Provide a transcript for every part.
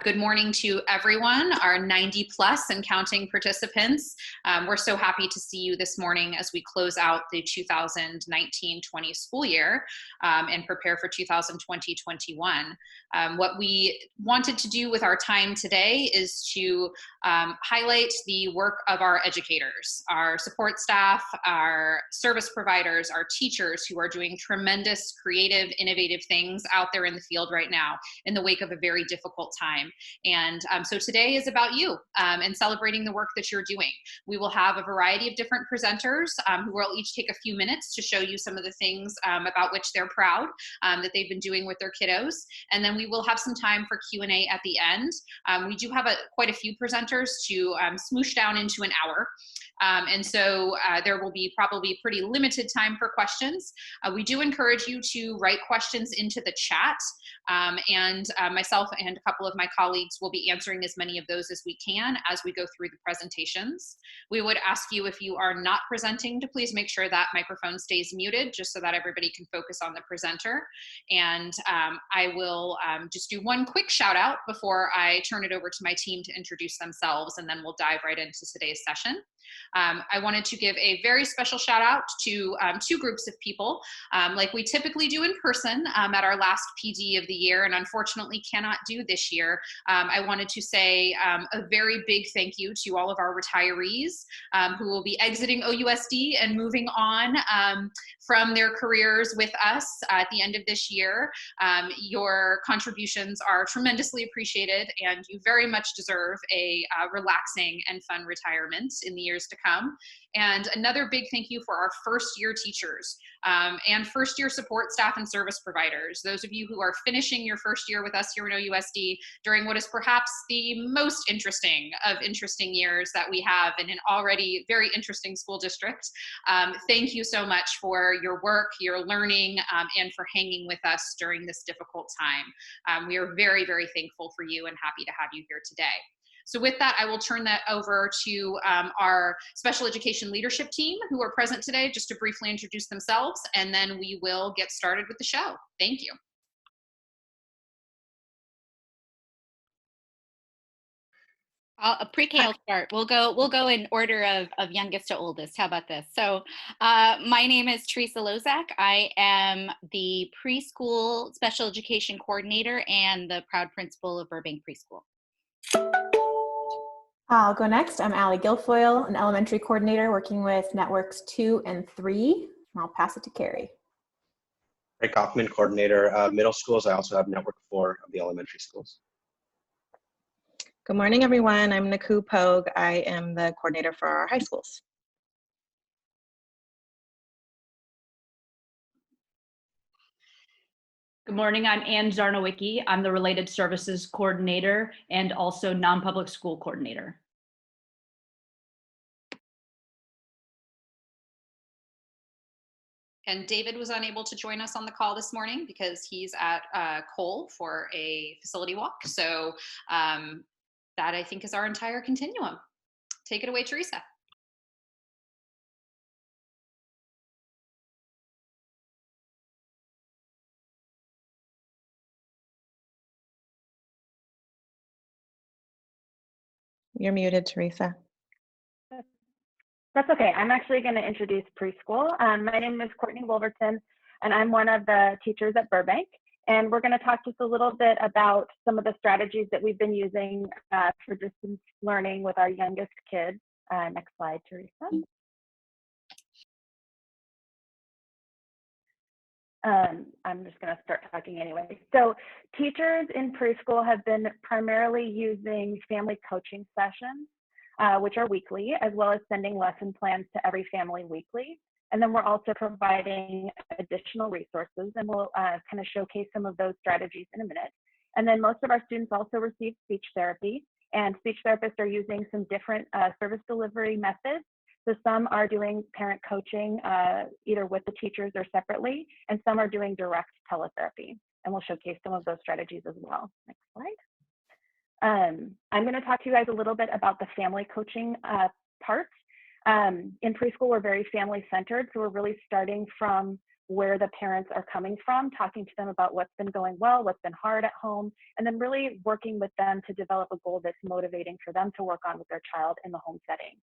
Good morning to everyone, our 90 plus and counting participants. We're so happy to see you this morning as we close out the 2019-20 school year and prepare for 2020-21. What we wanted to do with our time today is to highlight the work of our educators, our support staff, our service providers, our teachers who are doing tremendous, creative, innovative things out there in the field right now in the wake of a very difficult time. And so today is about you and celebrating the work that you're doing. We will have a variety of different presenters who will each take a few minutes to show you some of the things about which they're proud that they've been doing with their kiddos. And then we will have some time for Q&A at the end. We do have quite a few presenters to smoosh down into an hour. And so there will be probably pretty limited time for questions. We do encourage you to write questions into the chat, and myself and a couple of my colleagues will be answering as many of those as we can as we go through the presentations. We would ask you, if you are not presenting, to please make sure that microphone stays muted just so that everybody can focus on the presenter. And I will just do one quick shout out before I turn it over to my team to introduce themselves, and then we'll dive right into today's session. I wanted to give a very special shout out to two groups of people, like we typically do in person at our last PD of the year, and unfortunately cannot do this year. I wanted to say a very big thank you to all of our retirees who will be exiting OUSD and moving on from their careers with us at the end of this year. Your contributions are tremendously appreciated, and you very much deserve a relaxing and fun retirement in the years to come. And another big thank you for our first year teachers and first year support staff and service providers. Those of you who are finishing your first year with us here in OUSD during what is perhaps the most interesting of interesting years that we have in an already very interesting school district. Thank you so much for your work, your learning, and for hanging with us during this difficult time. We are very, very thankful for you and happy to have you here today. So with that, I will turn that over to our special education leadership team who are present today, just to briefly introduce themselves, and then we will get started with the show. Thank you. Pre-K will start. We'll go in order of youngest to oldest. How about this? So my name is Teresa Lozak. I am the preschool special education coordinator and the proud principal of Burbank Preschool. I'll go next. I'm Allie Guilfoyle, an elementary coordinator working with networks 2 and 3. And I'll pass it to Carrie. Ray Kaufman, coordinator, middle schools. I also have network 4 of the elementary schools. Good morning, everyone. I'm Naku Pogue. I am the coordinator for our high schools. Good morning, I'm Ann Zarnowicki. I'm the Related Services Coordinator and also non-public school coordinator. And David was unable to join us on the call this morning because he's at Cole for a facility walk. So that, I think, is our entire continuum. Take it away, Teresa. You're muted, Teresa. That's okay. I'm actually going to introduce preschool. My name is Courtney Wolverton, and I'm one of the teachers at Burbank. And we're going to talk just a little bit about some of the strategies that we've been using for distance learning with our youngest kids. Next slide, Teresa. I'm just going to start talking anyway. So teachers in preschool have been primarily using family coaching sessions, which are weekly, as well as sending lesson plans to every family weekly. And then we're also providing additional resources, and we'll kind of showcase some of those strategies in a minute. And then most of our students also receive speech therapy, and speech therapists are using some different service delivery methods. So some are doing parent coaching either with the teachers or separately, and some are doing direct teletherapy. And we'll showcase some of those strategies as well. Next slide. I'm going to talk to you guys a little bit about the family coaching part. In preschool, we're very family centered, so we're really starting from where the parents are coming from, talking to them about what's been going well, what's been hard at home, and then really working with them to develop a goal that's motivating for them to work on with their child in the home setting.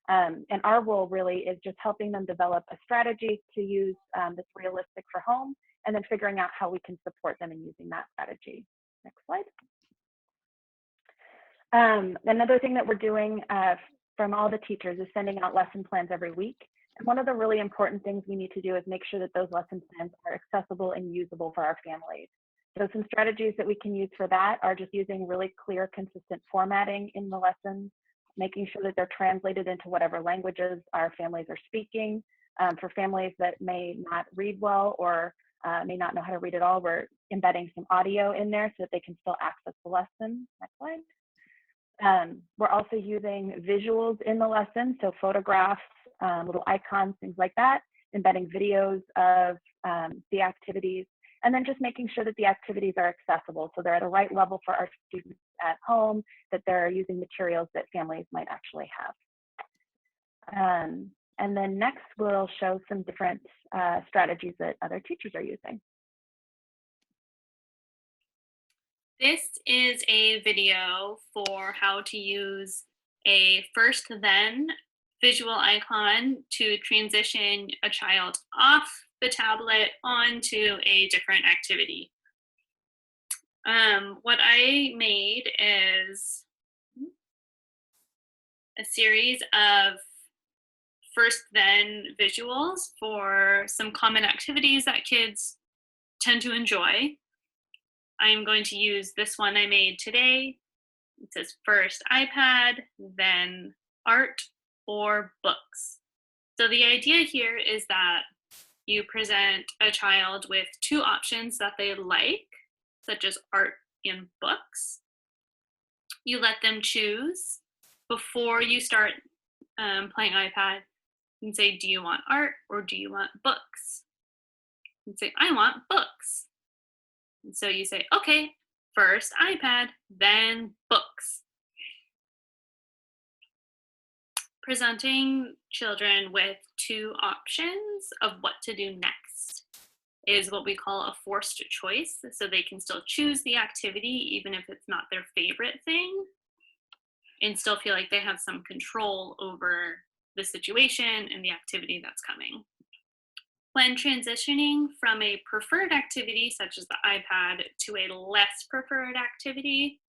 And our role really is just helping them develop a strategy to use that's realistic for home, and then figuring out how we can support them in using that strategy. Next slide. Another thing that we're doing from all the teachers is sending out lesson plans every week. And one of the really important things we need to do is make sure that those lesson plans are accessible and usable for our families. So some strategies that we can use for that are just using really clear, consistent formatting in the lessons, making sure that they're translated into whatever languages our families are speaking. For families that may not read well or may not know how to read at all, we're embedding some audio in there so that they can still access the lesson. Next slide. We're also using visuals in the lesson, so photographs, little icons, things like that, embedding videos of the activities, and then just making sure that the activities are accessible, so they're at the right level for our students at home, that they're using materials that families might actually have. And then next, we'll show some different strategies that other teachers are using. This is a video for how to use a first then visual icon to transition a child off the tablet onto a different activity. What I made is a series of first then visuals for some common activities that kids tend to enjoy. I'm going to use this one I made today. It says first iPad, then art or books. So the idea here is that you present a child with two options that they like, such as art and books. You let them choose before you start playing iPad. You can say, do you want art or do you want books? You can say, I want books. And so you say, okay, first iPad, then books. Presenting children with two options of what to do next is what we call a forced choice. So they can still choose the activity, even if it's not their favorite thing, and still feel like they have some control over the situation and the activity that's coming. When transitioning from a preferred activity, such as the iPad, to a less preferred activity,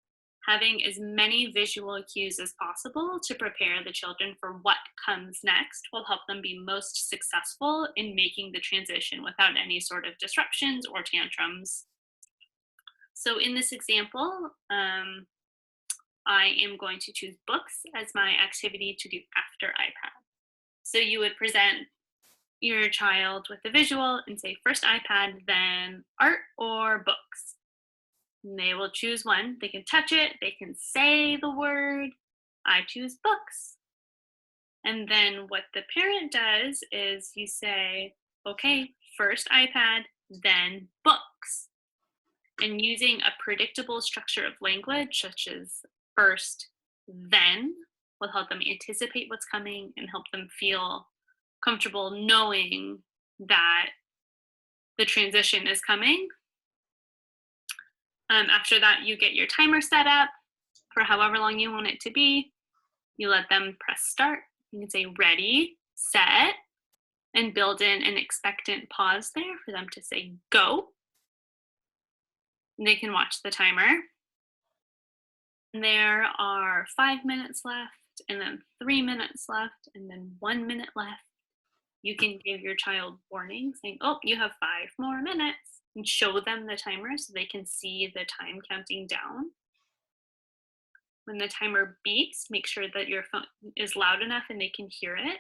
having as many visual cues as possible to prepare the children for what comes next will help them be most successful in making the transition without any sort of disruptions or tantrums. So in this example, I am going to choose books as my activity to do after iPad. So you would present your child with a visual and say first iPad, then art or books. And they will choose one. They can touch it. They can say the word, I choose books. And then what the parent does is you say, okay, first iPad, then books. And using a predictable structure of language, such as first, then, will help them anticipate what's coming and help them feel comfortable knowing that the transition is coming. After that, you get your timer set up for however long you want it to be. You let them press start. You can say ready, set, and build in an expectant pause there for them to say go. And they can watch the timer. There are 5 minutes left, and then 3 minutes left, and then 1 minute left. You can give your child warning saying, oh, you have 5 more minutes, and show them the timer so they can see the time counting down. When the timer beeps, make sure that your phone is loud enough and they can hear it.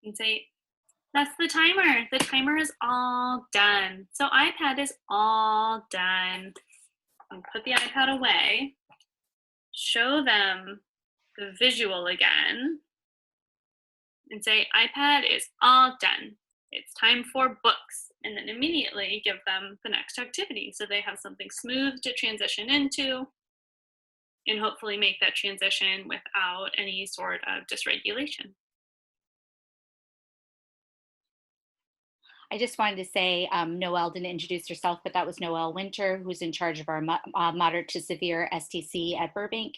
And say, that's the timer. The timer is all done. So iPad is all done. And put the iPad away. Show them the visual again. And say, iPad is all done. It's time for books. And then immediately give them the next activity so they have something smooth to transition into. and hopefully make that transition without any sort of dysregulation. I just wanted to say Noelle didn't introduce herself, but that was Noelle Winter, who's in charge of our moderate to severe STC at Burbank.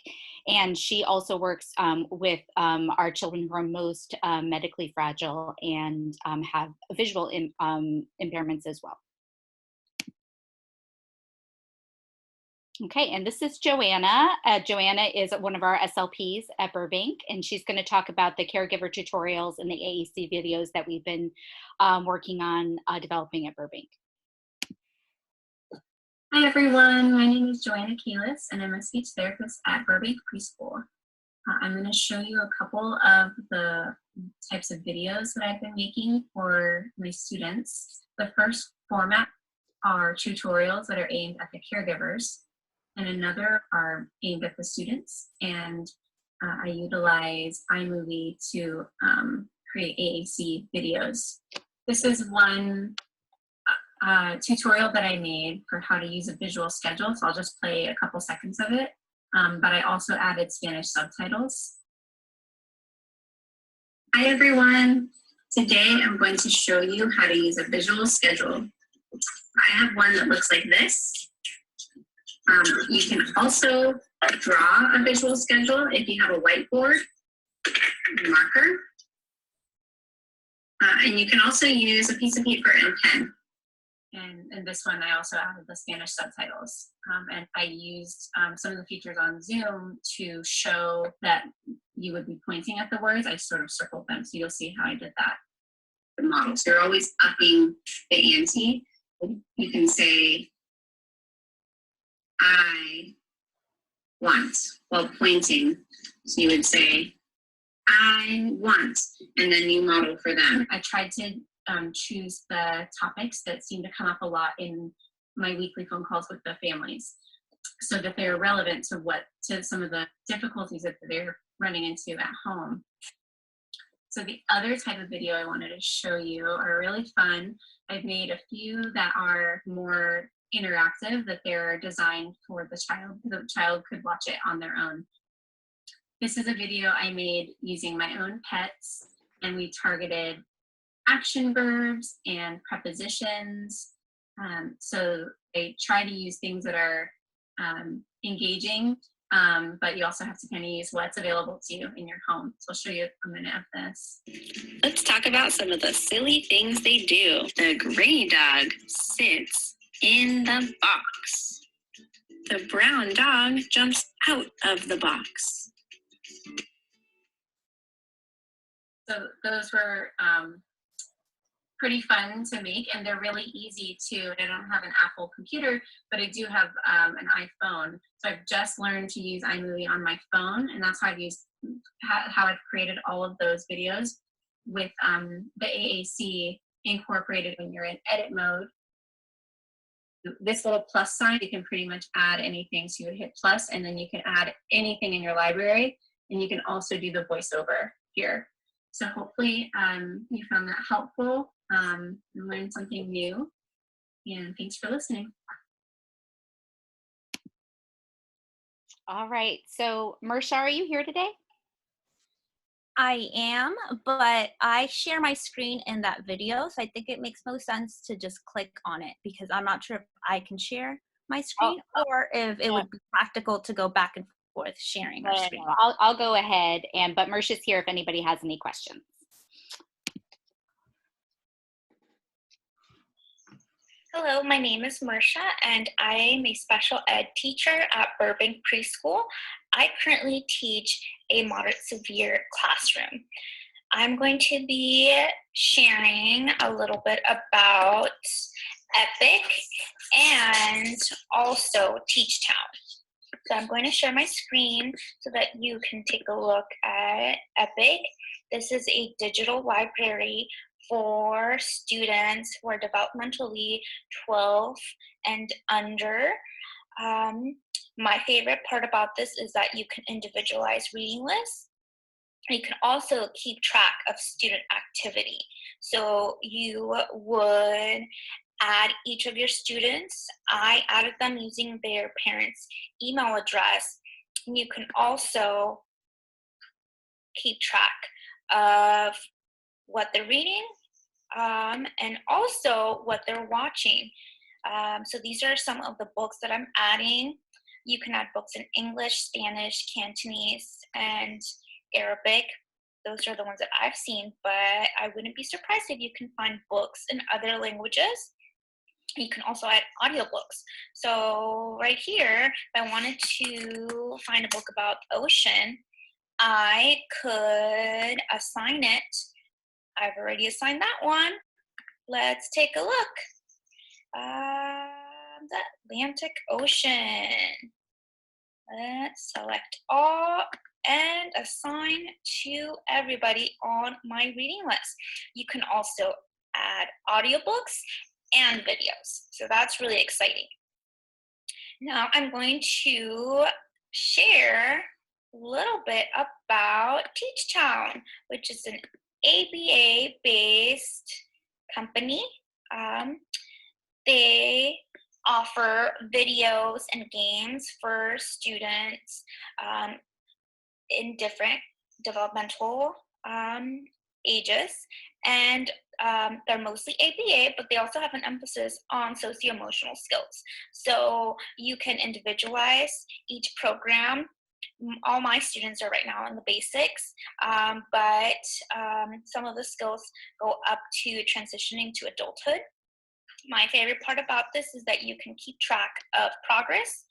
And she also works with our children who are most medically fragile and have visual impairments as well. Okay, and this is Joanna. Joanna is one of our SLPs at Burbank, and she's going to talk about the caregiver tutorials and the AAC videos that we've been working on developing at Burbank. Hi everyone, my name is Joanna Kalis, and I'm a speech therapist at Burbank Preschool. I'm going to show you a couple of the types of videos that I've been making for my students. The first format are tutorials that are aimed at the caregivers, and another are aimed at the students. And I utilize iMovie to create AAC videos. This is one tutorial that I made for how to use a visual schedule, so I'll just play a couple seconds of it. But I also added Spanish subtitles. Hi everyone, today I'm going to show you how to use a visual schedule. I have one that looks like this. You can also draw a visual schedule if you have a whiteboard, marker. And you can also use a piece of paper and pen. And in this one, I also added the Spanish subtitles. And I used some of the features on Zoom to show that you would be pointing at the words. I sort of circled them, so you'll see how I did that. The model, so you're always upping the ante. You can say, I want, while pointing. So you would say, I want, and then you model for them. I tried to choose the topics that seem to come up a lot in my weekly phone calls with the families, so that they're relevant to some of the difficulties that they're running into at home. So the other type of video I wanted to show you are really fun. I've made a few that are more interactive, that they're designed for the child. The child could watch it on their own. This is a video I made using my own pets, and we targeted action verbs and prepositions. So I try to use things that are engaging, but you also have to kind of use what's available to you in your home. So I'll show you a minute of this. Let's talk about some of the silly things they do. The gray dog sits in the box. The brown dog jumps out of the box. So those were pretty fun to make, and they're really easy to. I don't have an Apple computer, but I do have an iPhone. So I've just learned to use iMovie on my phone, and that's how I've created all of those videos with the AAC incorporated when you're in edit mode. This little plus sign, you can pretty much add anything. So you would hit plus, and then you can add anything in your library, and you can also do the voiceover here. So hopefully you found that helpful and learned something new. And thanks for listening. All right, so Mersha, are you here today? I am, but I share my screen in that video, so I think it makes most sense to just click on it, because I'm not sure if I can share my screen or if it would be practical to go back and forth sharing our screen. I'll go ahead, but Mersha's here if anybody has any questions. Hello, my name is Mersha, and I am a special ed teacher at Burbank Preschool. I currently teach a moderate severe classroom. I'm going to be sharing a little bit about EPIC and also Teach Town. So I'm going to share my screen so that you can take a look at EPIC. This is a digital library for students who are developmentally 12 and under. My favorite part about this is that you can individualize reading lists. You can also keep track of student activity. So you would add each of your students. I added them using their parents' email address you can also keep track of what they're reading and also what they're watching. So these are some of the books that I'm adding. You can add books in English, Spanish, Cantonese, and Arabic. Those are the ones that I've seen, but I wouldn't be surprised if you can find books in other languages. You can also add audiobooks. So right here, if I wanted to find a book about ocean, I could assign it. I've already assigned that one. Let's take a look. The Atlantic Ocean. Let's select all and assign to everybody on my reading list. You can also add audiobooks and videos. So that's really exciting. Now I'm going to share a little bit about TeachTown, which is an ABA-based company. They offer videos and games for students in different developmental ages, and they're mostly ABA, but they also have an emphasis on socio-emotional skills. So you can individualize each program. All my students are right now in the basics, but some of the skills go up to transitioning to adulthood. My favorite part about this is that you can keep track of progress.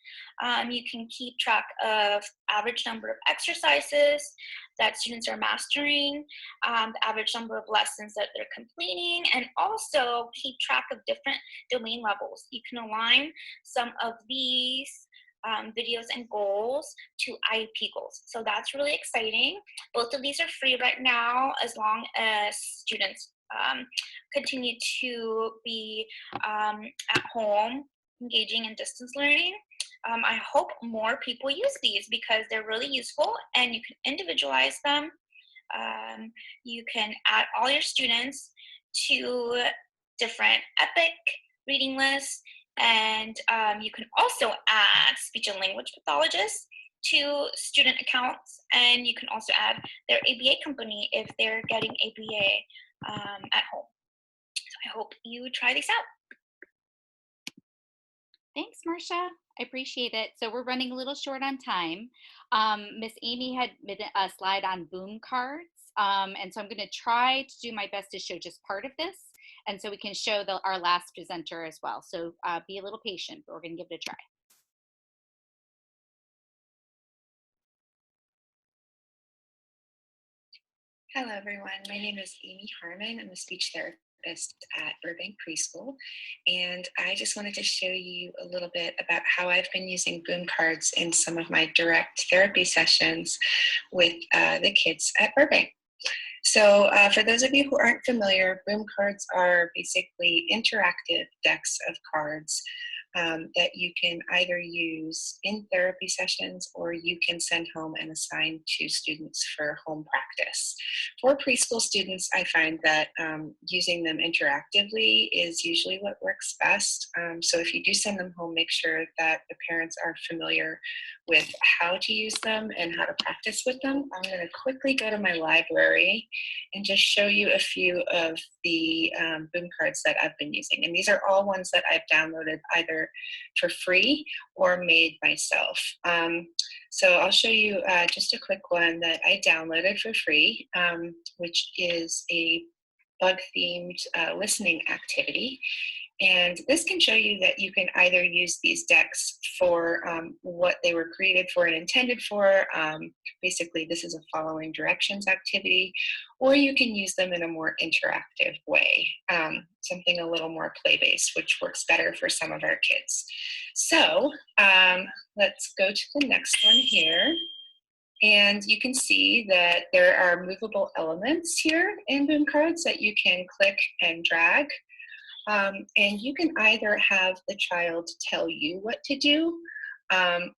You can keep track of average number of exercises that students are mastering, the average number of lessons that they're completing, and also keep track of different domain levels. You can align some of these videos and goals to IEP goals. So that's really exciting. Both of these are free right now as long as students continue to be at home engaging in distance learning. I hope more people use these because they're really useful and you can individualize them. You can add all your students to different EPIC reading lists, and you can also add speech and language pathologists to student accounts, and you can also add their ABA company if they're getting ABA at home. So I hope you try these out. Thanks, Marcia. I appreciate it. So we're running a little short on time. Miss Amy had made a slide on boom cards. And so I'm going to try to do my best to show just part of this. And so we can show our last presenter as well. So be a little patient, but we're going to give it a try. Hello, everyone. My name is Amy Harmon. I'm a speech therapist at Burbank Preschool. And I just wanted to show you a little bit about how I've been using boom cards in some of my direct therapy sessions with the kids at Burbank. So for those of you who aren't familiar, boom cards are basically interactive decks of cards that you can either use in therapy sessions or you can send home and assign to students for home practice. For preschool students, I find that using them interactively is usually what works best. So if you do send them home, make sure that the parents are familiar with how to use them and how to practice with them. I'm going to quickly go to my library and just show you a few of the boom cards that I've been using. And these are all ones that I've downloaded either for free or made myself. So I'll show you just a quick one that I downloaded for free, which is a bug-themed listening activity. And this can show you that you can either use these decks for what they were created for and intended for. Basically, this is a following directions activity, or you can use them in a more interactive way, something a little more play-based, which works better for some of our kids. So let's go to the next one here. And you can see that there are movable elements here in boom cards that you can click and drag. And you can either have the child tell you what to do,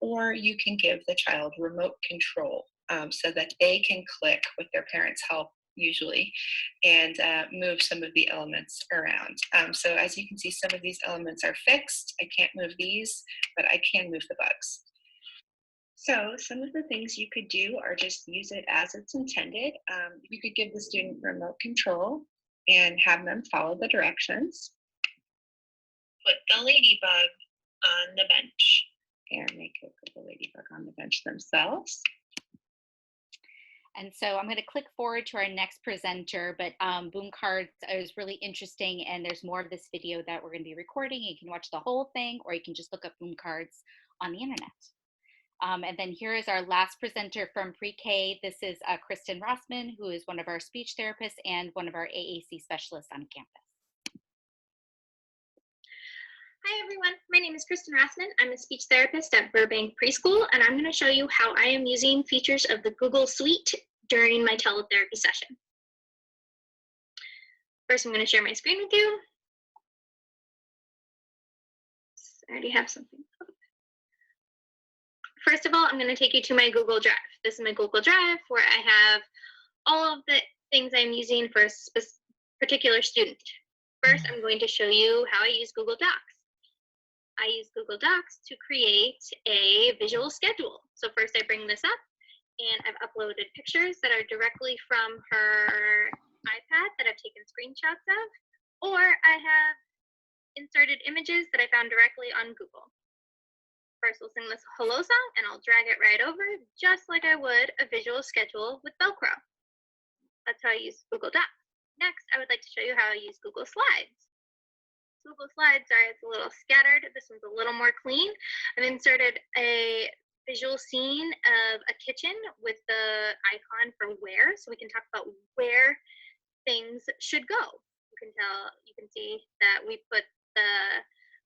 or you can give the child remote control so that they can click with their parents' help usually and move some of the elements around. So as you can see, some of these elements are fixed. I can't move these, but I can move the bugs. So some of the things you could do are just use it as it's intended. You could give the student remote control and have them follow the directions. Put the ladybug on the bench. And they could put the ladybug on the bench themselves. And so I'm going to click forward to our next presenter, but Boom Cards is really interesting, and there's more of this video that we're going to be recording. You can watch the whole thing, or you can just look up Boom Cards on the internet. And then here is our last presenter from pre-K. This is Kristen Rossman, who is one of our speech therapists and one of our AAC specialists on campus. Hi everyone, my name is Kristen Rossman. I'm a speech therapist at Burbank Preschool, and I'm going to show you how I am using features of the Google Suite during my teletherapy session. First, I'm going to share my screen with you. I already have something. First of all, I'm going to take you to my Google Drive. This is my Google Drive where I have all of the things I'm using for a particular student. First, I'm going to show you how I use Google Docs. I use Google Docs to create a visual schedule. So first I bring this up, and I've uploaded pictures that are directly from her iPad that I've taken screenshots of, or I have inserted images that I found directly on Google. First we'll sing this hello song, and I'll drag it right over, just like I would a visual schedule with Velcro. That's how I use Google Docs. Next, I would like to show you how I use Google Slides. Google Slides, sorry, it's a little scattered. This one's a little more clean. I've inserted a visual scene of a kitchen with the icon for where, so we can talk about where things should go. You can see that we put the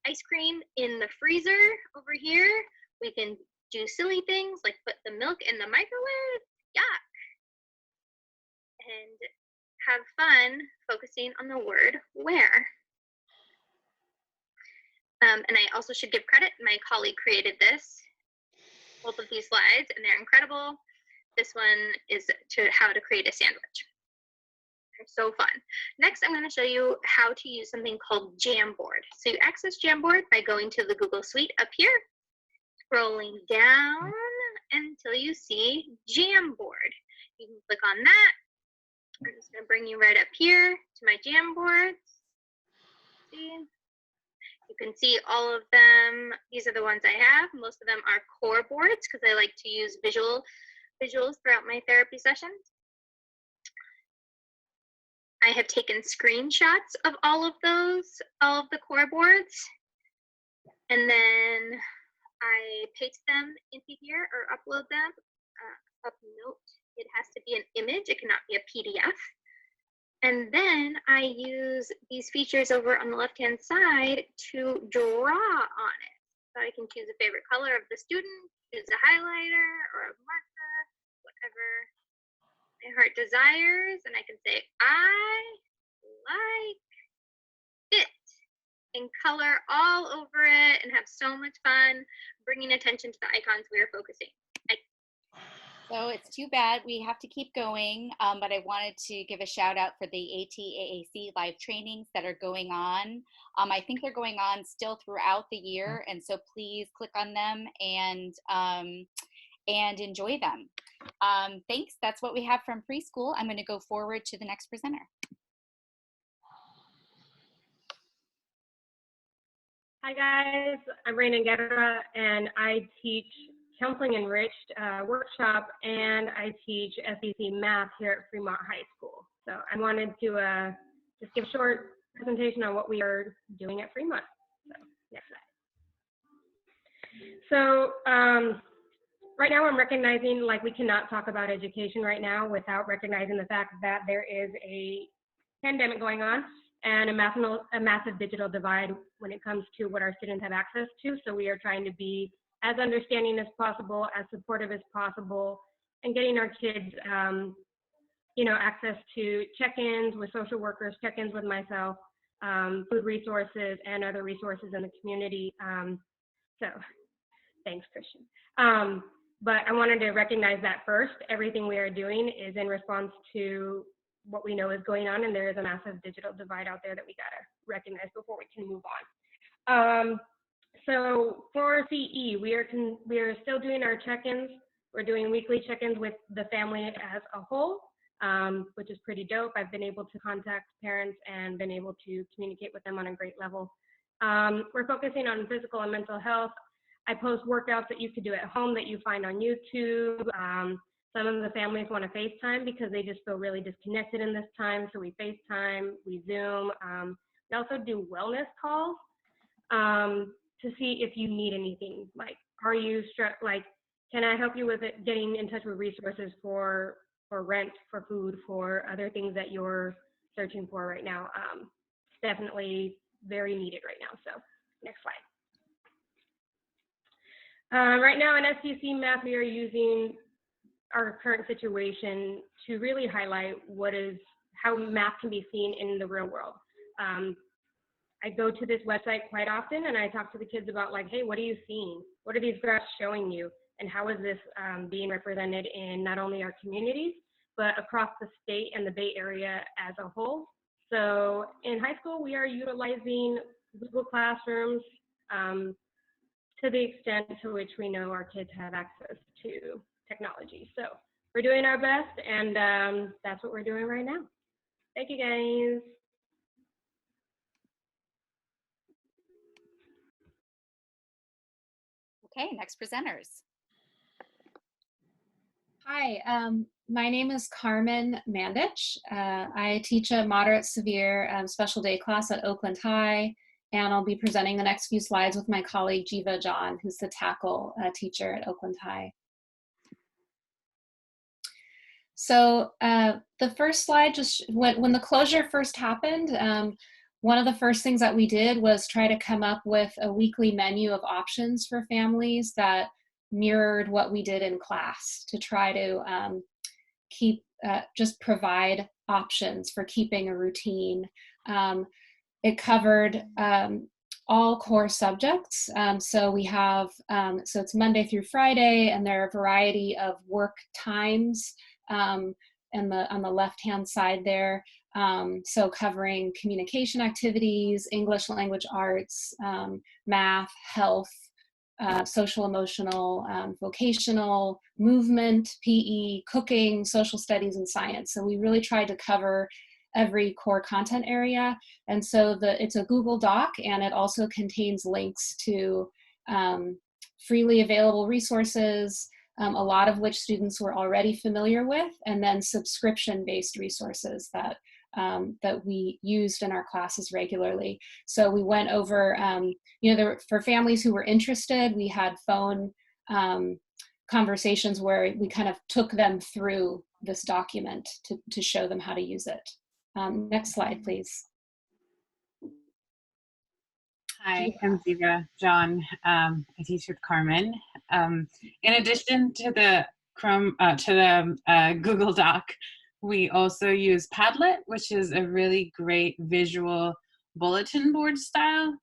ice cream in the freezer over here. We can do silly things like put the milk in the microwave. Yuck. And have fun focusing on the word where. And I also should give credit. My colleague created both of these slides, and they're incredible. This one is how to create a sandwich. They're so fun. Next, I'm going to show you how to use something called Jamboard. So you access Jamboard by going to the Google Suite up here, scrolling down until you see Jamboard. You can click on that. I'm just going to bring you right up here to my Jamboards. See? You can see all of them. These are the ones I have. Most of them are core boards because I like to use visuals throughout my therapy sessions. I have taken screenshots of all of the core boards, and then I paste them into here or upload them. Upnote, it has to be an image. It cannot be a PDF. And then I use these features over on the left-hand side to draw on it. So I can choose a favorite color of the student, choose a highlighter or a marker, whatever my heart desires. And I can say, I like it, and color all over it and have so much fun bringing attention to the icons we are focusing. So it's too bad we have to keep going, but I wanted to give a shout out for the AT-AAC live trainings that are going on. I think they're going on still throughout the year, and so please click on them and enjoy them. Thanks, that's what we have from preschool. I'm going to go forward to the next presenter. Hi guys, I'm Raina Guerra, and I teach Counseling Enriched workshop, and I teach SEC math here at Fremont High School. So I wanted to just give a short presentation on what we are doing at Fremont. So next slide. So right now I'm recognizing like we cannot talk about education right now without recognizing the fact that there is a pandemic going on and a massive digital divide when it comes to what our students have access to. So we are trying to be as understanding as possible, as supportive as possible, and getting our kids, access to check-ins with social workers, check-ins with myself, food resources, and other resources in the community. So thanks, Christian. But I wanted to recognize that first. Everything we are doing is in response to what we know is going on, and there is a massive digital divide out there that we gotta recognize before we can move on. So for CE, we are still doing our check-ins. We're doing weekly check-ins with the family as a whole, which is pretty dope. I've been able to contact parents and been able to communicate with them on a great level. We're focusing on physical and mental health. I post workouts that you could do at home that you find on YouTube. Some of the families want to FaceTime because they just feel really disconnected in this time. So we FaceTime, we Zoom. We also do wellness calls to see if you need anything. Like, are you like, can I help you with it, getting in touch with resources for rent, for food, for other things that you're searching for right now? Definitely very needed right now. So next slide. Right now in STC Math, we are using our current situation to really highlight how math can be seen in the real world. I go to this website quite often and I talk to the kids about like, hey, what are you seeing? What are these graphs showing you? And how is this being represented in not only our communities, but across the state and the Bay Area as a whole? So in high school, we are utilizing Google Classrooms to the extent to which we know our kids have access to technology. So we're doing our best, and that's what we're doing right now. Thank you, guys. Okay, next presenters. Hi, my name is Carmen Mandich. I teach a moderate severe special day class at Oakland High, and I'll be presenting the next few slides with my colleague Jiva John, who's the tackle teacher at Oakland High. So the first slide, just when the closure first happened, one of the first things that we did was try to come up with a weekly menu of options for families that mirrored what we did in class, to try to just provide options for keeping a routine. It covered all core subjects. So we have, so it's Monday through Friday, and there are a variety of work times on the left-hand side there. So covering communication activities, English language arts, math, health, social emotional, vocational, movement, PE, cooking, social studies, and science. So we really tried to cover every core content area. And so it's a Google Doc, and it also contains links to freely available resources, a lot of which students were already familiar with, and then subscription-based resources that we used in our classes regularly. So we went over, for families who were interested, we had phone conversations where we kind of took them through this document to show them how to use it. Next slide, please. Hi, I'm Jiva John. I teach with Carmen. In addition to the Google Doc, we also use Padlet, which is a really great visual bulletin board style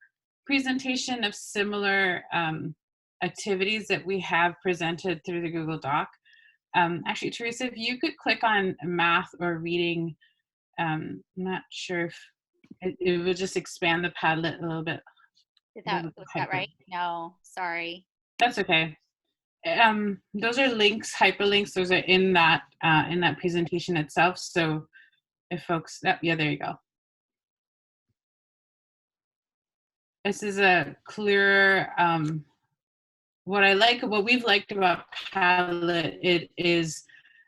presentation of similar activities that we have presented through the Google Doc. Actually, Teresa, if you could click on math or reading, I'm not sure if it would just expand the Padlet a little bit. Was that right? No, sorry. That's okay. Those are links, hyperlinks. Those are in that presentation itself. So if folks, yeah, there you go. This is a clearer. What we've liked about Padlet, it is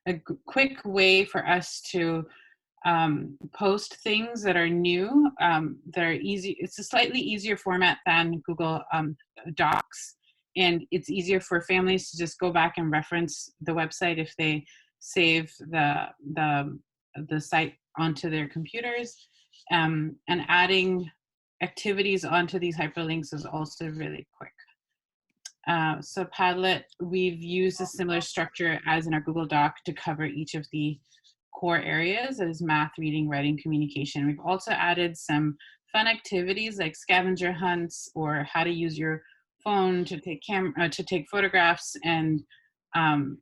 a quick way for us to post things that are new, that are easy. It's a slightly easier format than Google Docs, and it's easier for families to just go back and reference the website if they save the site onto their computers. And adding activities onto these hyperlinks is also really quick. So Padlet, we've used a similar structure as in our Google Doc to cover each of the core areas, as math, reading, writing, communication. We've also added some fun activities like scavenger hunts, or how to use your phone to take photographs, and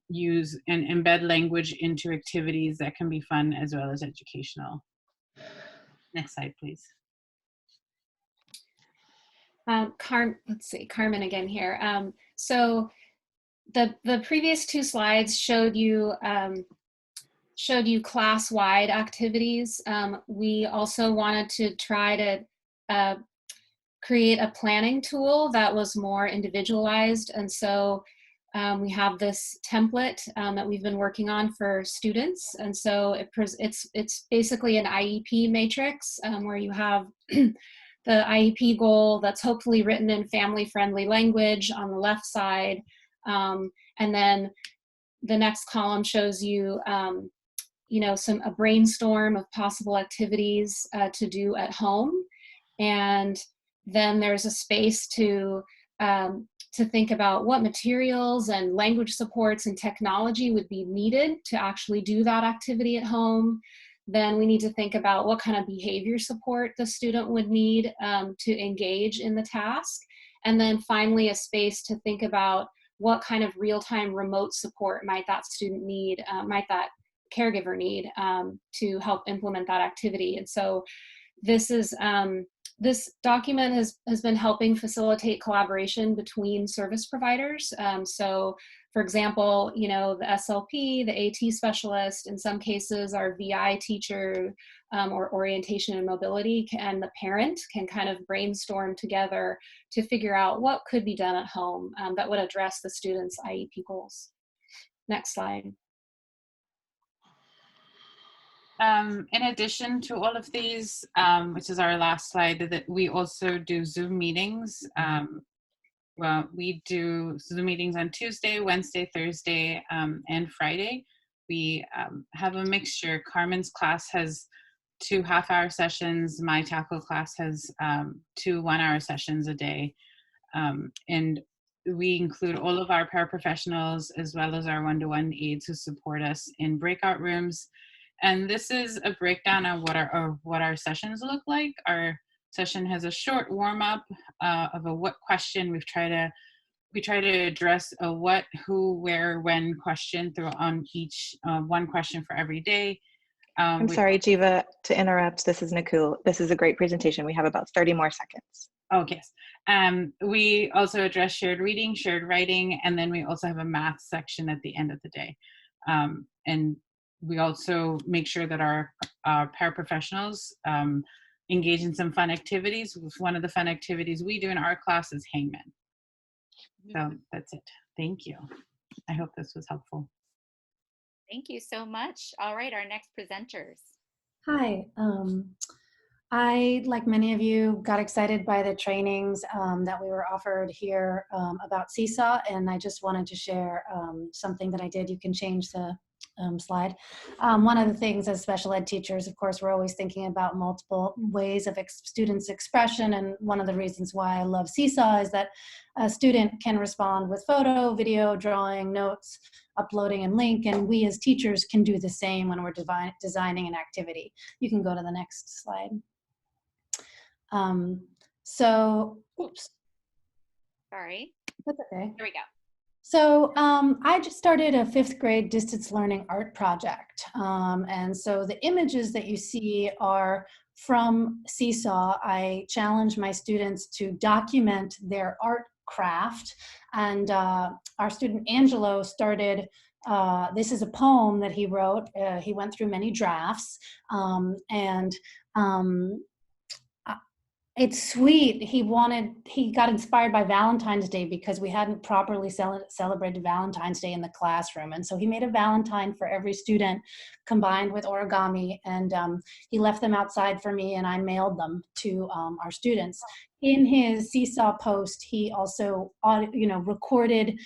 use and embed language into activities that can be fun as well as educational. Next slide, please. Let's see, Carmen again here. So the previous two slides showed you class-wide activities. We also wanted to try to create a planning tool that was more individualized, and so we have this template that we've been working on for students, and so it's basically an IEP matrix where you have the IEP goal that's hopefully written in family-friendly language on the left side, and then the next column shows you a brainstorm of possible activities to do at home, and then there's a space to think about what materials and language supports and technology would be needed to actually do that activity at home. Then we need to think about what kind of behavior support the student would need to engage in the task. And then finally, a space to think about what kind of real-time remote support might that student need, might that caregiver need to help implement that activity. And so this document has been helping facilitate collaboration between service providers. So for example, the SLP, the AT specialist, in some cases our VI teacher or orientation and mobility, and the parent can kind of brainstorm together to figure out what could be done at home that would address the student's IEP goals. Next slide. In addition to all of these, which is our last slide, that we also do Zoom meetings. Well, we do Zoom meetings on Tuesday, Wednesday, Thursday, and Friday. We have a mixture. Carmen's class has 2 half-hour sessions. My tackle class has 2 one-hour sessions a day. And we include all of our paraprofessionals as well as our one-to-one aides who support us in breakout rooms. And this is a breakdown of what our sessions look like. Our session has a short warm-up of a what question. We try to address a what, who, where, when question on each one question for every day. I'm sorry, Jiva, to interrupt. This is Nakul. This is a great presentation. We have about 30 more seconds. Oh, yes. We also address shared reading, shared writing, and then we also have a math section at the end of the day. And we also make sure that our paraprofessionals engage in some fun activities. One of the fun activities we do in our class is hangman. So that's it. Thank you. I hope this was helpful. Thank you so much. All right, our next presenters. Hi. I, like many of you, got excited by the trainings that we were offered here about Seesaw, and I just wanted to share something that I did. You can change the slide. One of the things as special ed teachers, of course, we're always thinking about multiple ways of students' expression, and one of the reasons why I love Seesaw is that a student can respond with photo, video, drawing, notes, uploading and link, and we as teachers can do the same when we're designing an activity. You can go to the next slide. Oops. Sorry. That's okay. There we go. So I just started a 5th grade distance learning art project. And so the images that you see are from Seesaw. I challenge my students to document their art craft. And our student Angelo started, this is a poem that he wrote. He went through many drafts. It's sweet. He got inspired by Valentine's Day because we hadn't properly celebrated Valentine's Day in the classroom. And so he made a Valentine for every student combined with origami. And he left them outside for me and I mailed them to our students. In his Seesaw post, he also recorded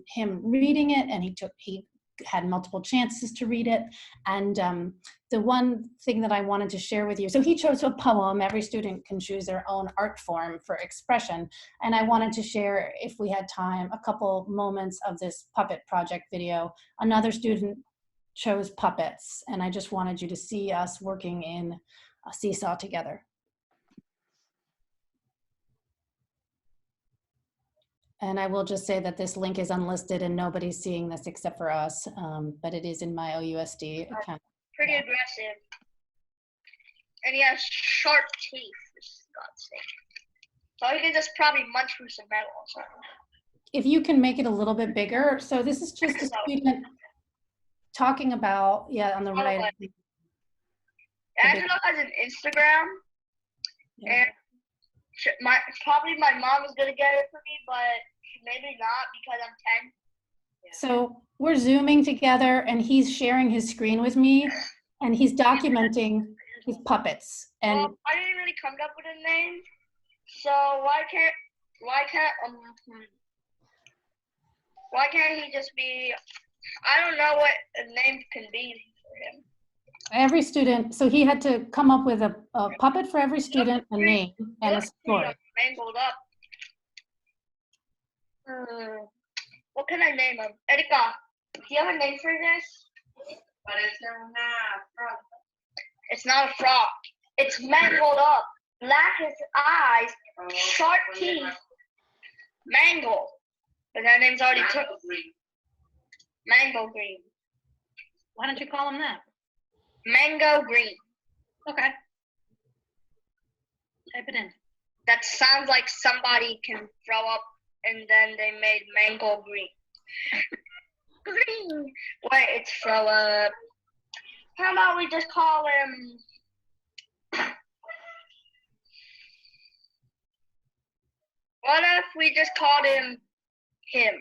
him reading it, and he had multiple chances to read it. And the one thing that I wanted to share with you, so he chose a poem. Every student can choose their own art form for expression. And I wanted to share, if we had time, a couple moments of this puppet project video. Another student chose puppets, and I just wanted you to see us working in a Seesaw together. And I will just say that this link is unlisted and nobody's seeing this except for us, but it is in my OUSD account. Pretty aggressive. And he has sharp teeth, for God's sake. So he can just probably munch through some metal or something. If you can make it a little bit bigger. So this is just a student talking about, on the right. I think. Angela has an Instagram, and probably my mom is gonna get it for me, but maybe not because I'm 10. So we're Zooming together and he's sharing his screen with me and he's documenting his puppets. And well, I didn't really come up with a name, so why can't he just be, I don't know what a name can be for him. every student, so he had to come up with a puppet for every student, a name, and a story. Mangled up. What can I name him? Erika, do you have a name for this? But it's not a frog. It's not a frog. It's mangled up. Black his eyes, sharp teeth, mangled. But that name's already took. Mango green. Why don't you call him that? Mango green. Okay. Type it in. That sounds like somebody can throw up and then they made mango green. Green. Wait, it's throw up. How about we just call him? What if we just called him? Okay.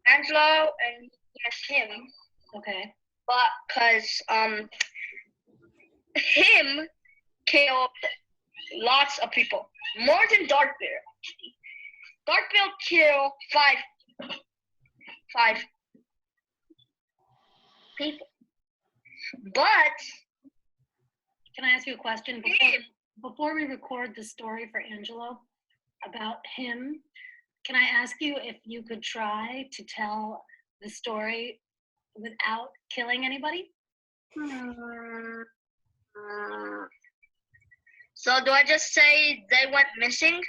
Angelo and yes, him. Okay. But because him killed lots of people, more than Darkbeard. Darkbeard killed five people. But can I ask you a question before we record the story for Angelo about him? Can I ask you if you could try to tell the story without killing anybody? So do I just say they went missing?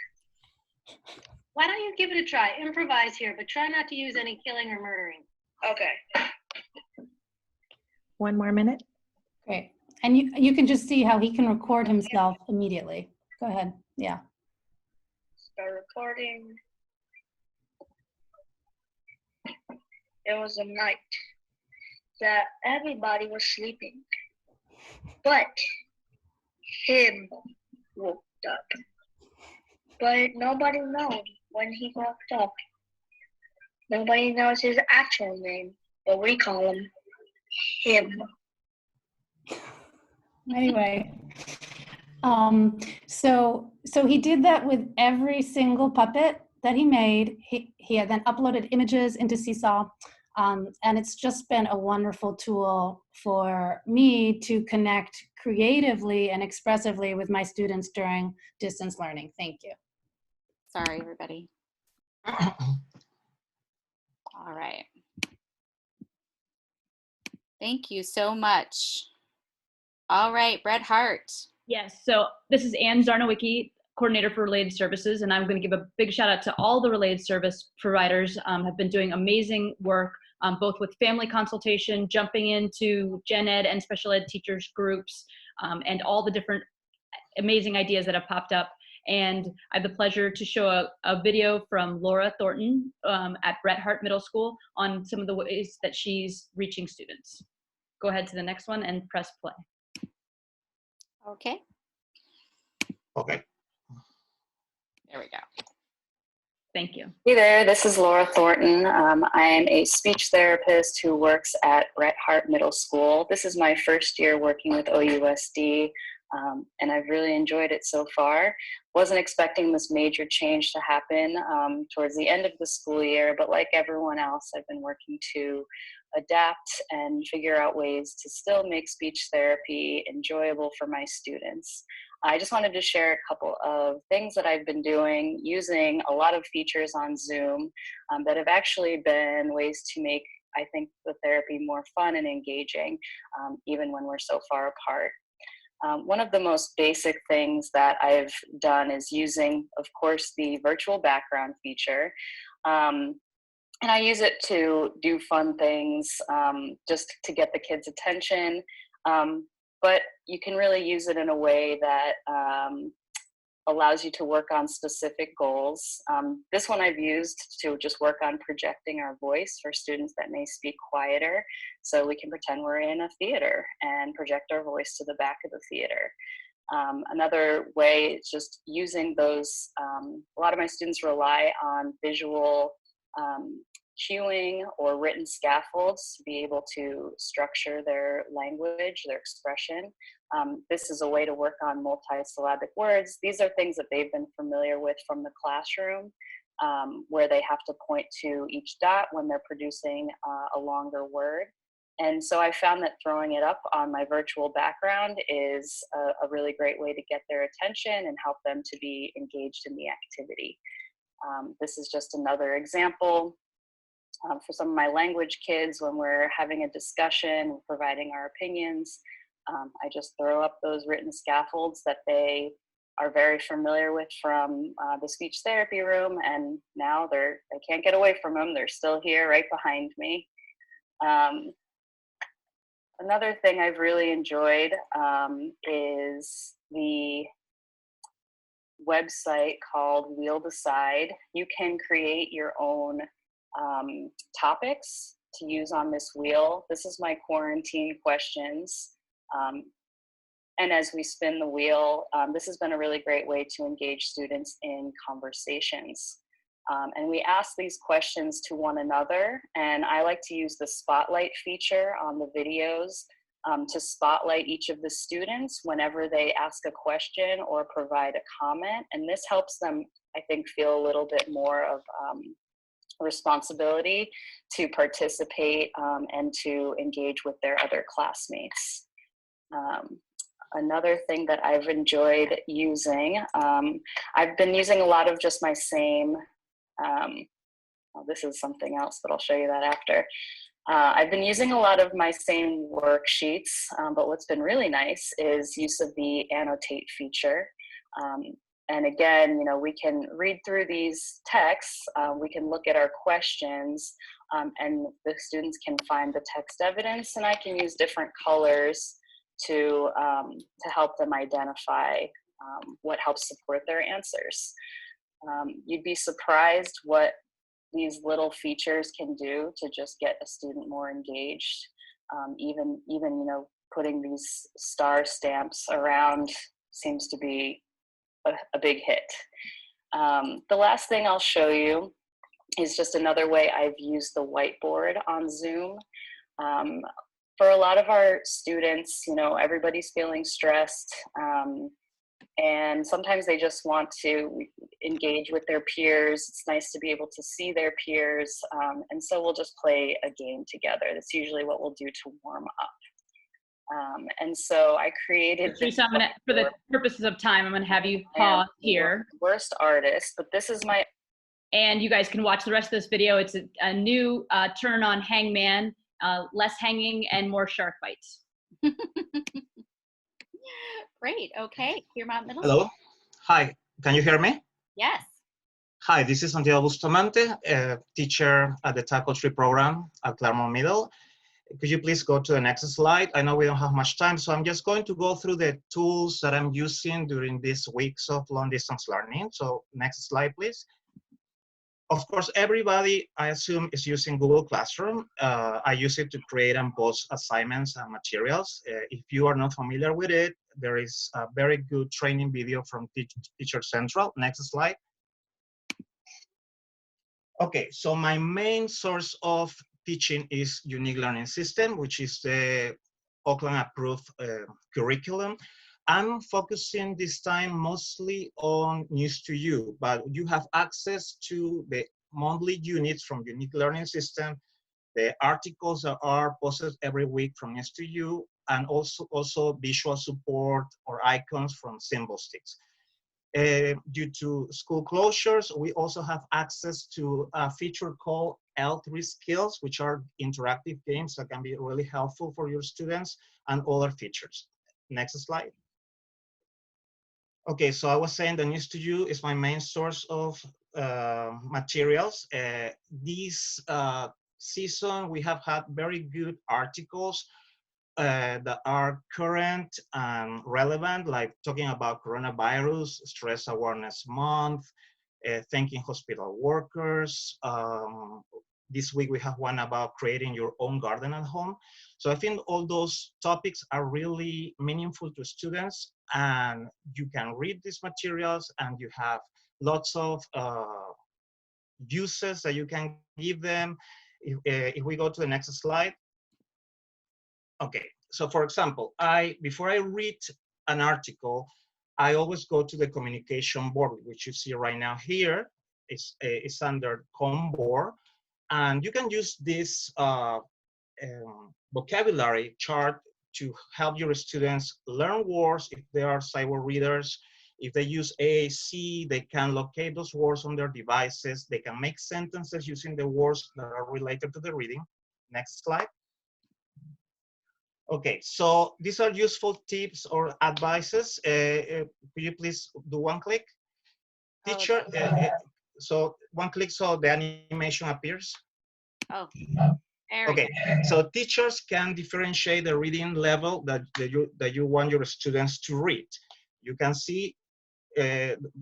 Why don't you give it a try? Improvise here, but try not to use any killing or murdering. Okay. 1 more minute. Great. And you can just see how he can record himself immediately. Go ahead. Yeah. Start recording. It was a night that everybody was sleeping, but him woke up. But nobody knows when he woke up. Nobody knows his actual name, but we call him. Anyway, so he did that with every single puppet that he made. He had then uploaded images into Seesaw, and it's just been a wonderful tool for me to connect creatively and expressively with my students during distance learning. Thank you. Sorry, everybody. All right. Thank you so much. All right, Brett Hart. Yes, so this is Ann Zarnowicki, coordinator for related services, and I'm going to give a big shout out to all the related service providers. Have been doing amazing work, both with family consultation, jumping into gen ed and special ed teachers groups, and all the different amazing ideas that have popped up. And I have the pleasure to show a video from Laura Thornton at Bret Harte Middle School on some of the ways that she's reaching students. Go ahead to the next one and press play. Okay. Okay. There we go. Thank you. Hey there, this is Laura Thornton. I am a speech therapist who works at Bret Harte Middle School. This is my first year working with OUSD, and I've really enjoyed it so far. Wasn't expecting this major change to happen towards the end of the school year, but like everyone else, I've been working to adapt and figure out ways to still make speech therapy enjoyable for my students. I just wanted to share a couple of things that I've been doing using a lot of features on Zoom that have actually been ways to make, I think, the therapy more fun and engaging, even when we're so far apart. One of the most basic things that I've done is using, of course, the virtual background feature. And I use it to do fun things just to get the kids' attention. But you can really use it in a way that allows you to work on specific goals. This one I've used to just work on projecting our voice for students that may speak quieter. So we can pretend we're in a theater and project our voice to the back of the theater. Another way is just using those, a lot of my students rely on visual cueing or written scaffolds to be able to structure their language, their expression. This is a way to work on multisyllabic words. These are things that they've been familiar with from the classroom, where they have to point to each dot when they're producing a longer word. And so I found that throwing it up on my virtual background is a really great way to get their attention and help them to be engaged in the activity. This is just another example. For some of my language kids, when we're having a discussion, providing our opinions, I just throw up those written scaffolds that they are very familiar with from the speech therapy room, and now they can't get away from them. They're still here right behind me. Another thing I've really enjoyed is the website called Wheel Decide. You can create your own topics to use on this wheel. This is my quarantine questions. And as we spin the wheel, this has been a really great way to engage students in conversations. And we ask these questions to one another, and I like to use the spotlight feature on the videos to spotlight each of the students whenever they ask a question or provide a comment. And this helps them, I think, feel a little bit more of responsibility to participate and to engage with their other classmates. Another thing that I've enjoyed using, I've been using a lot of just my same, well, this is something else, but I'll show you that after. I've been using a lot of my same worksheets, but what's been really nice is use of the annotate feature. And again, you know, we can read through these texts, we can look at our questions, and the students can find the text evidence, and I can use different colors to help them identify what helps support their answers. You'd be surprised what these little features can do to just get a student more engaged. Even you know, putting these star stamps around seems to be a big hit. The last thing I'll show you is just another way I've used the whiteboard on Zoom. For a lot of our students, you know, everybody's feeling stressed, and sometimes they just want to engage with their peers. It's nice to be able to see their peers, and so we'll just play a game together. That's usually what we'll do to warm up. And so I created Teresa, I'm gonna, for the purposes of time, I'm gonna have you pause here. Worst artist, but this is my. And you guys can watch the rest of this video. It's a new turn on Hangman, less hanging and more shark bites. Great. Okay. Piermont Middle. Hello. Hi. Can you hear me? Yes. Hi, this is Santiago Bustamante, a teacher at the Tackle Tree program at Claremont Middle. Could you please go to the next slide? I know we don't have much time, so I'm just going to go through the tools that I'm using during these weeks of long distance learning. So next slide, please. Of course, everybody, I assume, is using Google Classroom. I use it to create and post assignments and materials. If you are not familiar with it, there is a very good training video from Teacher Central. Next slide. Okay, so my main source of teaching is Unique Learning System, which is the Oakland approved curriculum. I'm focusing this time mostly on News to You, but you have access to the monthly units from Unique Learning System, the articles that are posted every week from News to You, and also visual support or icons from Symbol Sticks. Due to school closures, we also have access to a feature called L3 Skills, which are interactive games that can be really helpful for your students, and other features. Next slide. Okay, so I was saying that News to You is my main source of materials. This season, we have had very good articles that are current and relevant, like talking about coronavirus, Stress Awareness Month, thanking hospital workers. This week we have one about creating your own garden at home. So I think all those topics are really meaningful to students, and you can read these materials and you have lots of uses that you can give them. If we go to the next slide. Okay, so for example, before I read an article, I always go to the communication board, which you see right now here. It's under COM board, and you can use this vocabulary chart to help your students learn words if they are sight word readers. If they use AAC, they can locate those words on their devices. They can make sentences using the words that are related to the reading. Next slide. Okay, so these are useful tips or advices. Could you please do one click? Teacher, so one click so the animation appears. Oh, okay, so teachers can differentiate the reading level that you want your students to read. You can see,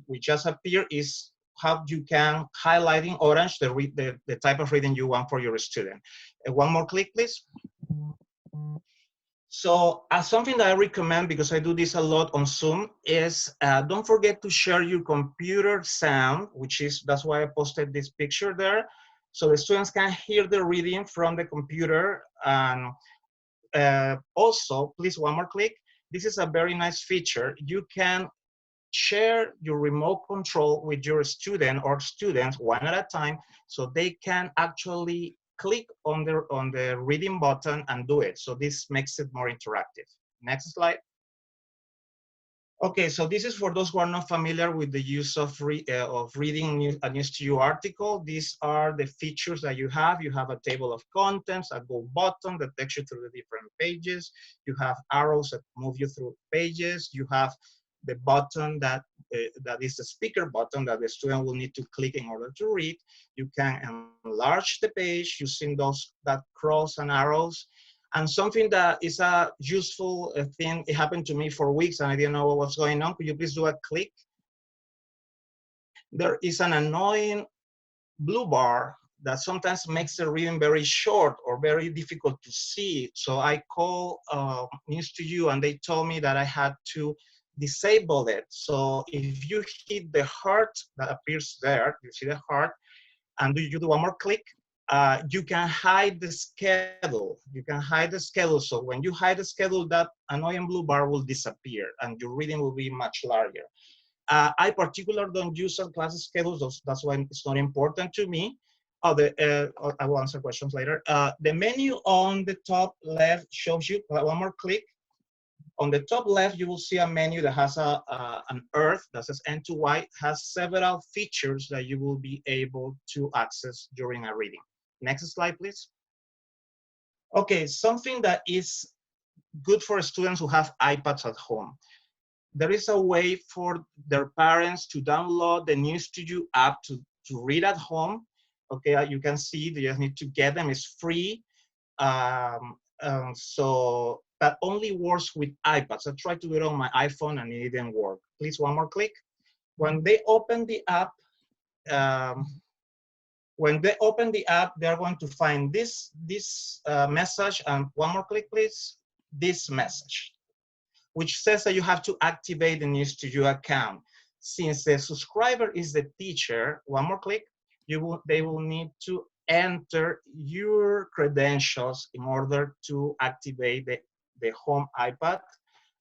which just appear is how you can highlight in orange the type of reading you want for your student. One more click, please. So something that I recommend, because I do this a lot on Zoom, is don't forget to share your computer sound, that's why I posted this picture there. So the students can hear the reading from the computer. And also, please, one more click. This is a very nice feature. You can share your remote control with your student or students one at a time, so they can actually click on the reading button and do it. So this makes it more interactive. Next slide. Okay, so this is for those who are not familiar with the use of reading a news to you article. These are the features that you have. You have a table of contents, a go button that takes you through the different pages. You have arrows that move you through pages. You have the button that is the speaker button that the student will need to click in order to read. You can enlarge the page using that cross and arrows. And something that is a useful thing, it happened to me for weeks and I didn't know what was going on. Could you please do a click? There is an annoying blue bar that sometimes makes the reading very short or very difficult to see. So I called News to You and they told me that I had to disable it. So if you hit the heart that appears there, you see the heart, and you do one more click, you can hide the schedule. You can hide the schedule. So when you hide the schedule, that annoying blue bar will disappear and your reading will be much larger. I particularly don't use class schedules. That's why it's not important to me. I will answer questions later. The menu on the top left shows you, one more click. On the top left, you will see a menu that has an earth that says N to Y, has several features that you will be able to access during a reading. Next slide, please. Okay, something that is good for students who have iPads at home. There is a way for their parents to download the News to You app to read at home. Okay, you can see they just need to get them, it's free. So that only works with iPads. I tried to do it on my iPhone and it didn't work. Please, one more click. When they open the app, they're going to find this message, and one more click, please. This message, which says that you have to activate the News to You account. Since the subscriber is the teacher, one more click, they will need to enter your credentials in order to activate the home iPad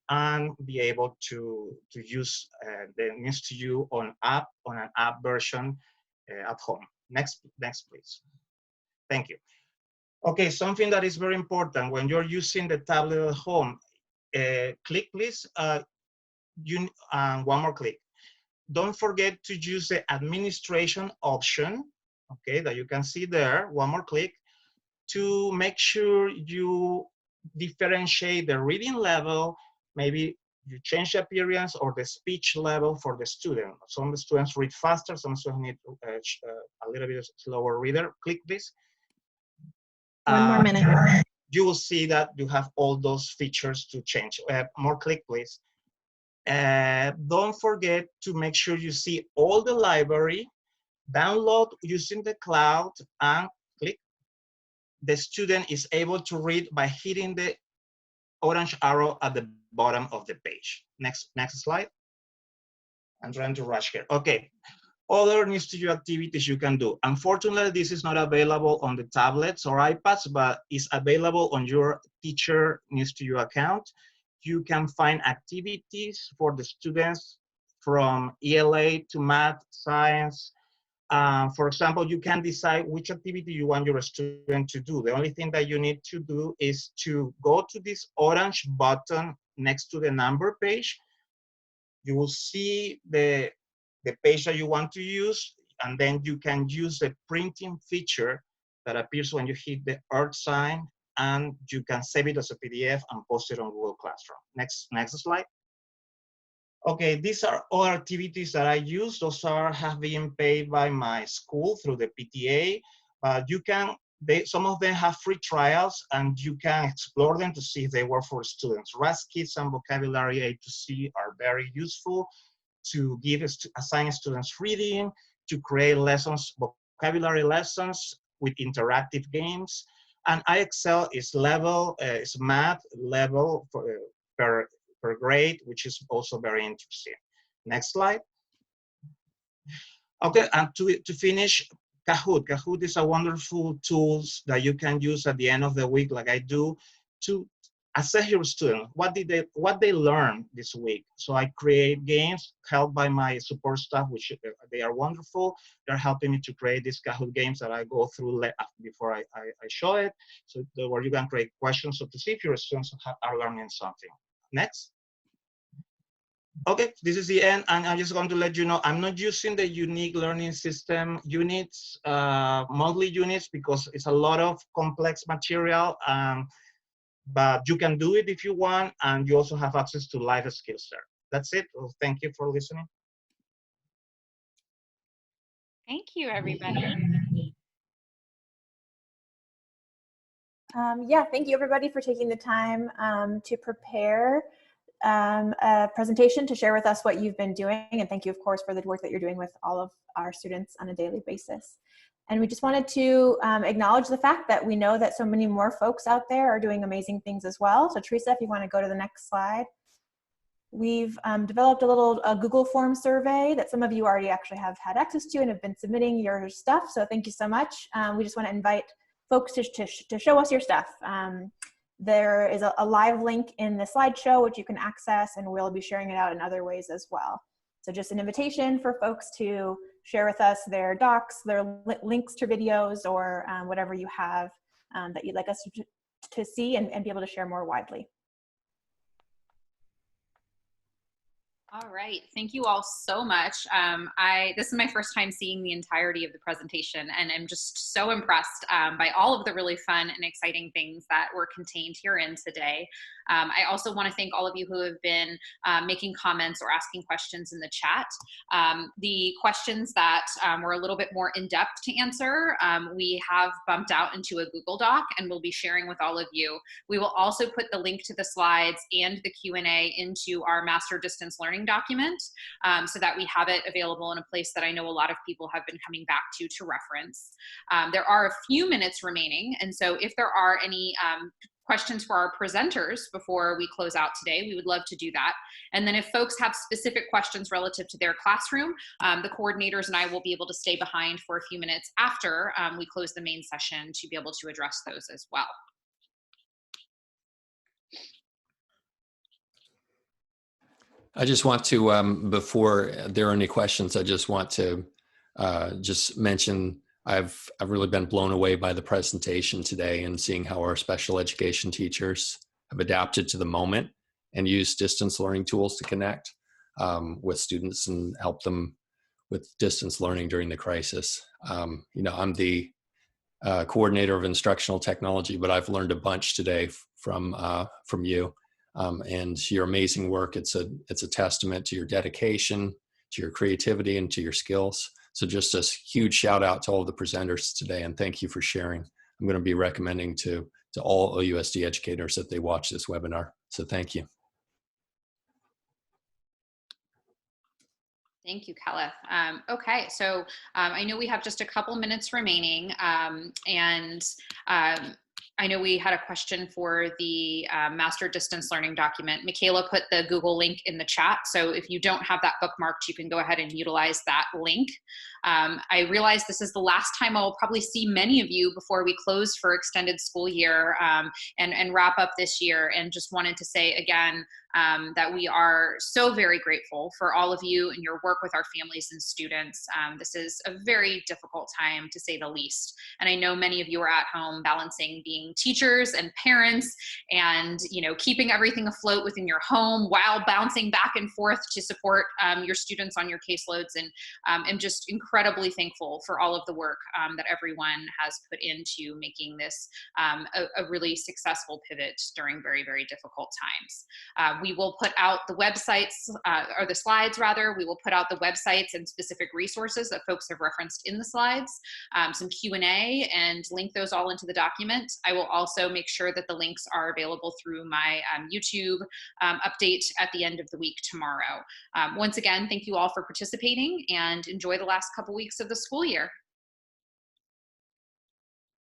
and be able to use the News to You on an app version at home. Next, please. Thank you. Okay, something that is very important when you're using the tablet at home, click please, one more click. Don't forget to use the administration option, okay, that you can see there, one more click, to make sure you differentiate the reading level. Maybe you change the appearance or the speech level for the student. Some students read faster, some students need a little bit slower reader. Click this. 1 more minute. you will see that you have all those features to change. More click, please. Don't forget to make sure you see all the library, download using the cloud, and click. The student is able to read by hitting the orange arrow at the bottom of the page. Next slide. I'm trying to rush here. Okay. Other New Studio activities you can do. Unfortunately, this is not available on the tablets or iPads, but is available on your teacher New Studio account. You can find activities for the students from ELA to math, science. For example, you can decide which activity you want your student to do. The only thing that you need to do is to go to this orange button next to the number page. You will see the page that you want to use, and then you can use the printing feature that appears when you hit the Earth sign, and you can save it as a PDF and post it on Google Classroom. Next slide. Okay, these are all activities that I use. Those have been paid by my school through the PTA, but you can, some of them have free trials, and you can explore them to see if they work for students. RAS Kits and Vocabulary A to C are very useful to assign students reading, to create lessons, vocabulary lessons with interactive games. And IXL is level, is math level per grade, which is also very interesting. Next slide. Okay, and to finish, Kahoot. Kahoot is a wonderful tool that you can use at the end of the week, like I do, to assess your students. What they learn this week. So I create games helped by my support staff, which they are wonderful. They're helping me to create these Kahoot games that I go through before I show it. So where you can create questions so to see if your students are learning something. Next. Okay, this is the end, and I'm just going to let you know I'm not using the unique learning system units, monthly units, because it's a lot of complex material, but you can do it if you want, and you also have access to live skills there. That's it. Well, thank you for listening. Thank you, everybody. Yeah, thank you everybody for taking the time to prepare a presentation to share with us what you've been doing. And thank you, of course, for the work that you're doing with all of our students on a daily basis. And we just wanted to acknowledge the fact that we know that so many more folks out there are doing amazing things as well. So Teresa, if you want to go to the next slide. We've developed a little Google form survey that some of you already actually have had access to and have been submitting your stuff. So thank you so much. We just want to invite folks to show us your stuff. There is a live link in the slideshow, which you can access, and we'll be sharing it out in other ways as well. So just an invitation for folks to share with us their docs, their links to videos, or whatever you have that you'd like us to see and be able to share more widely. All right, thank you all so much. This is my first time seeing the entirety of the presentation, and I'm just so impressed by all of the really fun and exciting things that were contained herein today. I also want to thank all of you who have been making comments or asking questions in the chat. The questions that were a little bit more in-depth to answer, we have bumped out into a Google Doc, and we'll be sharing with all of you. We will also put the link to the slides and the Q&A into our Master Distance Learning document so that we have it available in a place that I know a lot of people have been coming back to reference. There are a few minutes remaining, and so if there are any questions for our presenters before we close out today, we would love to do that. And then if folks have specific questions relative to their classroom, the coordinators and I will be able to stay behind for a few minutes after we close the main session to be able to address those as well. I just want to, before there are any questions, I just want to just mention I've really been blown away by the presentation today and seeing how our special education teachers have adapted to the moment and used distance learning tools to connect with students and help them with distance learning during the crisis. You know, I'm the coordinator of instructional technology, but I've learned a bunch today from you. And your amazing work. It's a testament to your dedication, to your creativity, and to your skills. So just a huge shout out to all of the presenters today, and thank you for sharing. I'm going to be recommending to to all OUSD educators that they watch this webinar. So thank you. Thank you, Caliph. Okay, so I know we have just a couple minutes remaining, and I know we had a question for the master distance learning document. Michaela put the Google link in the chat, so if you don't have that bookmarked, you can go ahead and utilize that link. I realize this is the last time I'll probably see many of you before we close for extended school year and wrap up this year, and just wanted to say again, that we are so very grateful for all of you and your work with our families and students. This is a very difficult time, to say the least. And I know many of you are at home balancing being teachers and parents and, you know, keeping everything afloat within your home while bouncing back and forth to support your students on your caseloads. And I'm just incredibly thankful for all of the work that everyone has put into making this a really successful pivot during very, very difficult times. We will put out the websites, or the slides rather, we will put out the websites and specific resources that folks have referenced in the slides, some Q&A, and link those all into the document. I will also make sure that the links are available through my YouTube update at the end of the week tomorrow. Once again, thank you all for participating, and enjoy the last couple weeks of the school year.